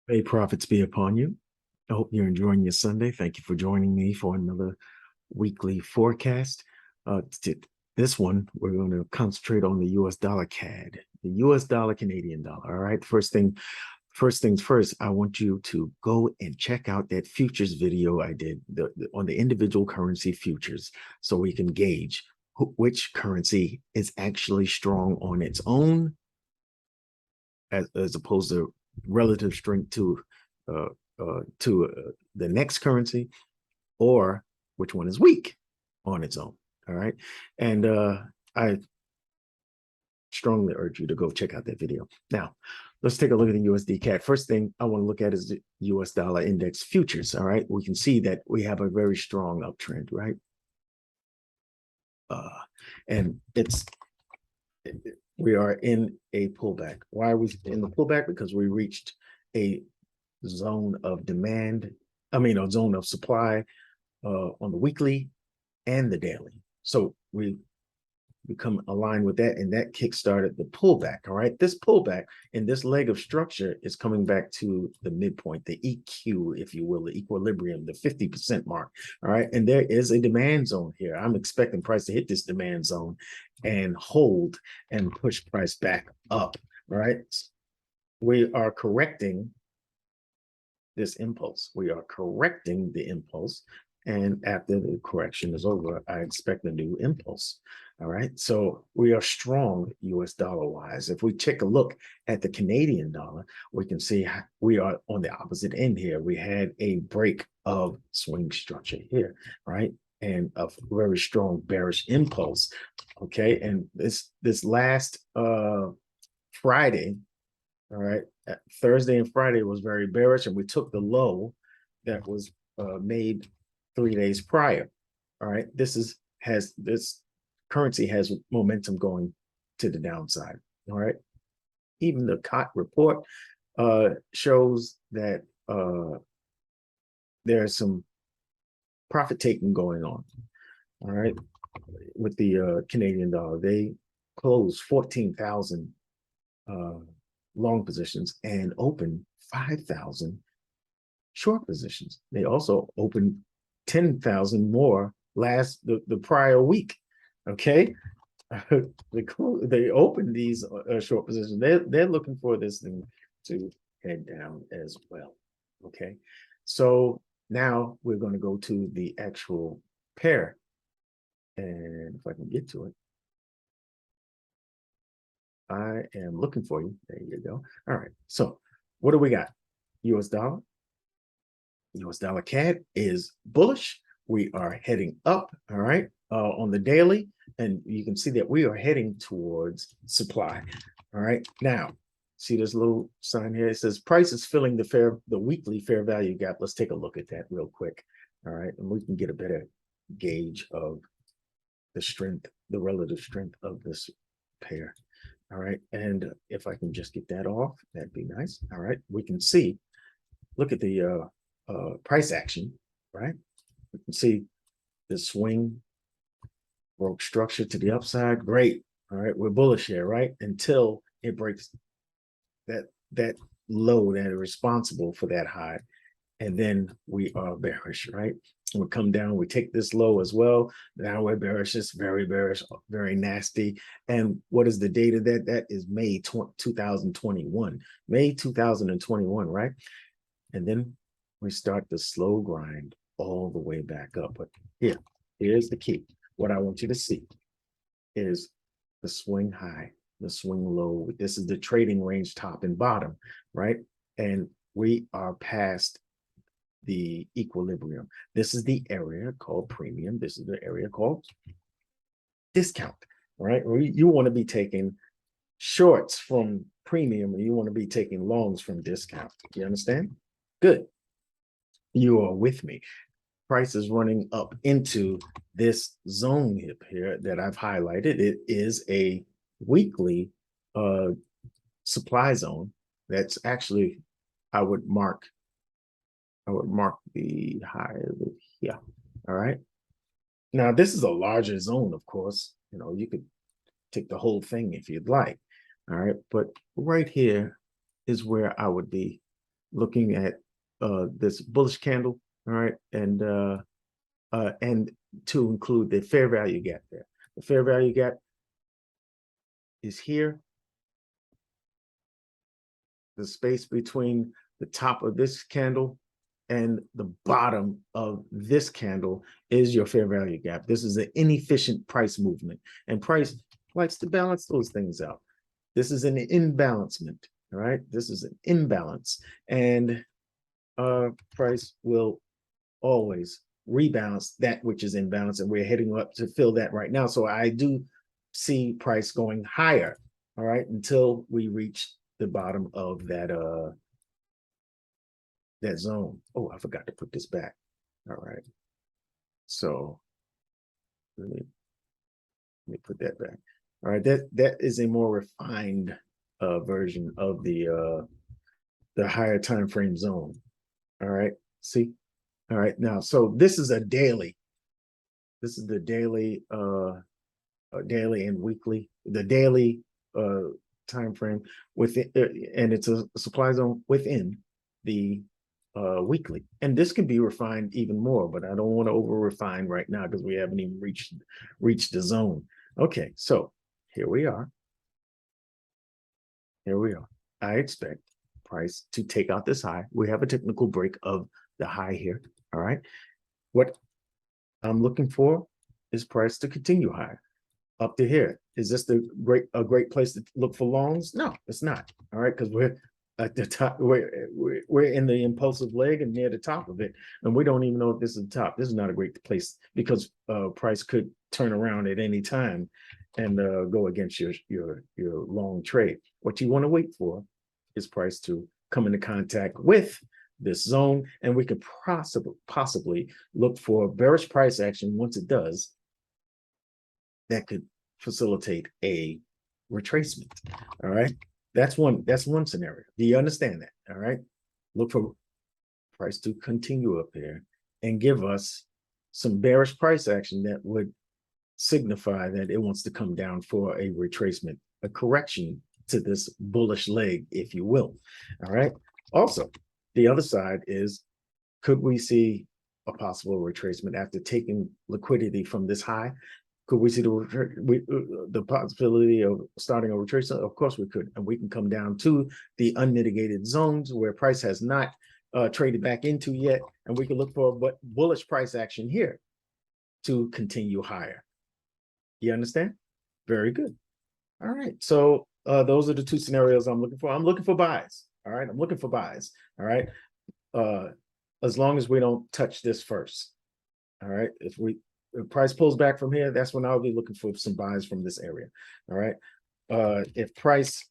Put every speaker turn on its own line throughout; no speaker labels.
May profits be upon you. I hope you're enjoying your Sunday. Thank you for joining me for another weekly forecast. This one, we're going to concentrate on the US dollar CAD, the US dollar Canadian dollar. All right. First things first, I want you to go and check out that futures video I did on the individual currency futures so we can gauge which currency is actually strong on its own as opposed to relative strength uh, the next currency, or which one is weak on its own. All right. And I strongly urge you to go check out that video. Now, let's take a look at the USDCAD. First thing I want to look at is the US dollar index futures. All right. We can see that we have a very strong uptrend, right? And we are in a pullback. Why are we in the pullback? Because we reached a zone of demand, a zone of supply on the weekly and the daily. So we become aligned with that, and that kickstarted the pullback. All right, this pullback and this leg of structure is coming back to the midpoint, the EQ, if you will, the equilibrium, the 50% mark. All right, and there is a demand zone here. I'm expecting price to hit this demand zone and hold and push price back up. All right, we are correcting this impulse. We are correcting the impulse. And after the correction is over, I expect a new impulse. All right. So we are strong US dollar wise. If we take a look at the Canadian dollar, we can see we are on the opposite end here. We had a break of swing structure here, right? And a very strong bearish impulse. Okay. And this last Friday, all right, Thursday and Friday was very bearish, and we took the low that was made 3 days prior. All right, this currency has momentum going to the downside. All right, even the COT report shows that there's some profit taking going on. All right, with the Canadian dollar, they closed 14,000 long positions and opened 5,000 short positions. They also opened 10,000 more the prior week. Okay, they opened these short positions. They're looking for this thing to head down as well. Okay, so now we're going to go to the actual pair, and if I can get to it, I am looking for you. There you go. All right. So what do we got? US dollar. US dollar CAD is bullish. We are heading up. All right. On the daily. And you can see that we are heading towards supply. All right. Now, see this little sign here? It says price is filling the weekly fair value gap. Let's take a look at that real quick. All right. And we can get a better gauge of the strength, the relative strength of this pair. All right, and if I can just get that off, that'd be nice. All right, we can see, look at the price action, right? We can see the swing broke structure to the upside. Great. All right, we're bullish here, right? Until it breaks that low that is responsible for that high. And then we are bearish, right? We come down, we take this low as well. Now we're bearish, it's very bearish, very nasty. And what is the date of that? That is May 2021, May 2021, right? And then we start the slow grind all the way back up. But here's the key. What I want you to see is the swing high, the swing low. This is the trading range top and bottom, right? And we are past the equilibrium. This is the area called premium. This is the area called discount, right? You want to be taking shorts from premium, and you want to be taking longs from discount. You understand? Good. You are with me. Price is running up into this zone here that I've highlighted. It is a weekly supply zone. That's actually, I would mark the high here. All right. Now, this is a larger zone, of course. You know, you could take the whole thing if you'd like. All right. But right here is where I would be looking at this bullish candle, all right, and to include the fair value gap there. The fair value gap is here. The space between the top of this candle and the bottom of this candle is your fair value gap. This is an inefficient price movement, and price likes to balance those things out. This is an imbalancement, all right? This is an imbalance, and price will always rebalance that which is in balance, and we're heading up to fill that right now. So I do see price going higher, all right, until we reach the bottom of that that zone. Oh, I forgot to put this back. All right, so let me put that back. All right, that is a more refined version of the higher time frame zone. All right, see. All right, now, so this is a daily. This is the daily, daily and weekly, the daily time frame within, and it's a supply zone within the weekly. And this can be refined even more, but I don't want to over refine right now because we haven't even reached the zone. Okay, so here we are. Here we are. I expect price to take out this high. We have a technical break of the high here. All right. What I'm looking for is price to continue higher up to here. Is this a great place to look for longs? No, it's not. All right, because we're at the top. We're in the impulsive leg and near the top of it, and we don't even know if this is the top. This is not a great place because price could turn around at any time and go against your long trade. What you want to wait for is price to come into contact with this zone, and we could possibly look for bearish price action. Once it does, that could facilitate a retracement. All right, that's one scenario. Do you understand that? All right, look for price to continue up here and give us some bearish price action that would signify that it wants to come down for a retracement, a correction to this bullish leg, if you will. All right, also the other side is, could we see a possible retracement after taking liquidity from this high? Could we see the possibility of starting a retracement? Of course we could, and we can come down to the unmitigated zones where price has not traded back into yet, and we can look for bullish price action here to continue higher. You understand? Very good. All right, so those are the two scenarios I'm looking for. I'm looking for buys. All right, I'm looking for buys. All right, as long as we don't touch this first. All right, if price pulls back from here, that's when I'll be looking for some buys from this area. All right, if price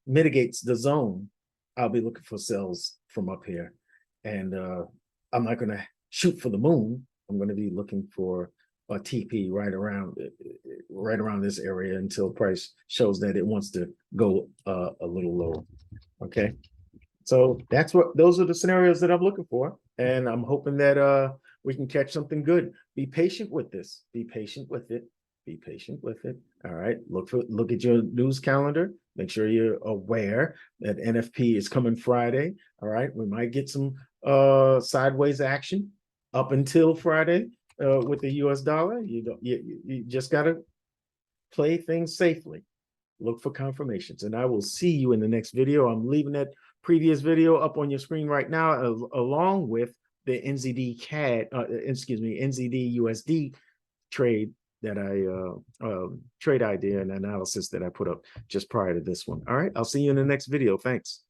mitigates the zone, I'll be looking for sells from up here, and I'm not going to shoot for the moon. I'm going to be looking for a TP right around this area until price shows that it wants to go a little lower. Okay, so those are the scenarios that I'm looking for, and I'm hoping that we can catch something good. Be patient with this. Be patient with it. Be patient with it. All right. Look at your news calendar. Make sure you're aware that NFP is coming Friday. All right. We might get some sideways action up until Friday with the US dollar. You just gotta play things safely. Look for confirmations, and I will see you in the next video. I'm leaving that previous video up on your screen right now, along with the NZD CAD, NZD USD trade that trade idea and analysis that I put up just prior to this one. All right, I'll see you in the next video. Thanks.